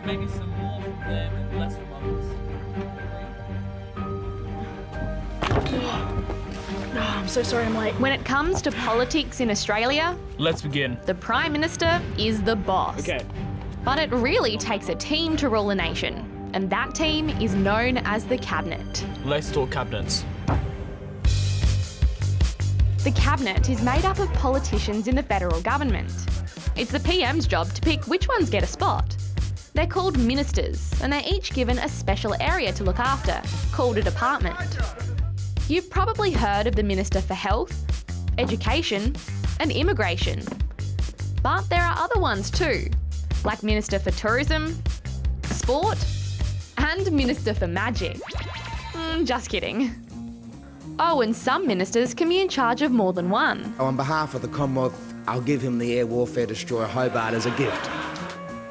maybe some more from them and less from others. I'm so sorry I'm late. When it comes to politics in Australia, Let's begin. the Prime Minister is the boss. Okay. But it really takes a team to rule a nation, and that team is known as the Cabinet. Let's talk cabinets. The Cabinet is made up of politicians in the federal government. It's the PM's job to pick which ones get a spot. They're called ministers, and they're each given a special area to look after, called a department. You've probably heard of the Minister for Health, Education, and Immigration. But there are other ones too, like Minister for Tourism, Sport, and Minister for Magic. Just kidding. Oh, and some ministers can be in charge of more than one. On behalf of the Commonwealth, I'll give him the Air Warfare Destroyer Hobart as a gift.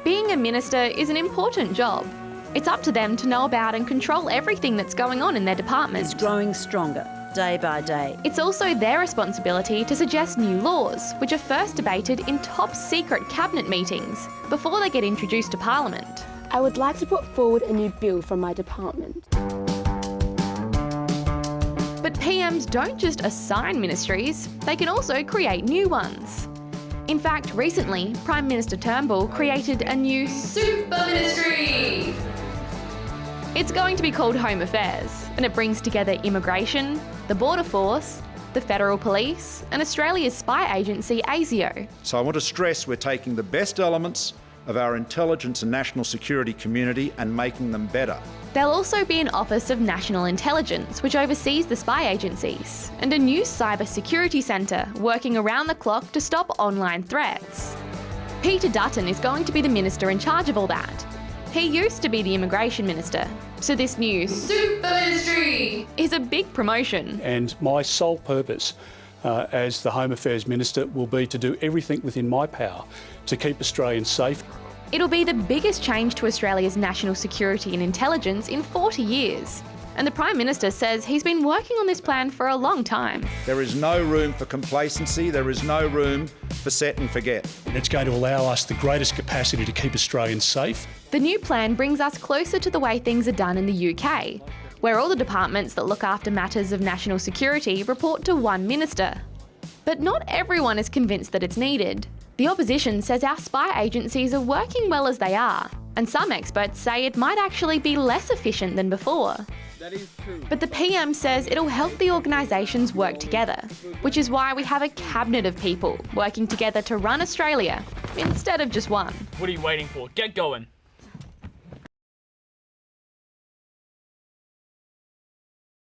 Being a minister is an important job. It's up to them to know about and control everything that's going on in their department. It's growing stronger, day by day. It's also their responsibility to suggest new laws, which are first debated in top secret cabinet meetings before they get introduced to Parliament. I would like to put forward a new bill from my department. But PMs don't just assign ministries, they can also create new ones. In fact, recently, Prime Minister Turnbull created a new super ministry. It's going to be called Home Affairs, and it brings together immigration, the Border Force, the Federal Police, and Australia's spy agency ASIO. So I want to stress we're taking the best elements of our intelligence and national security community and making them better. There'll also be an Office of National Intelligence, which oversees the spy agencies, and a new cyber security centre working around the clock to stop online threats. Peter Dutton is going to be the minister in charge of all that. He used to be the Immigration Minister, so this new super ministry is a big promotion. And my sole purpose as the Home Affairs Minister will be to do everything within my power to keep Australians safe. It'll be the biggest change to Australia's national security and intelligence in 40 years. And the Prime Minister says he's been working on this plan for a long time. There is no room for complacency, there is no room for set and forget. It's going to allow us the greatest capacity to keep Australians safe. The new plan brings us closer to the way things are done in the UK, where all the departments that look after matters of national security report to one minister. But not everyone is convinced that it's needed. The opposition says our spy agencies are working well as they are, and some experts say it might actually be less efficient than before. That is true. But the PM says it'll help the organisations work together, which is why we have a cabinet of people working together to run Australia instead of just one. What are you waiting for? Get going.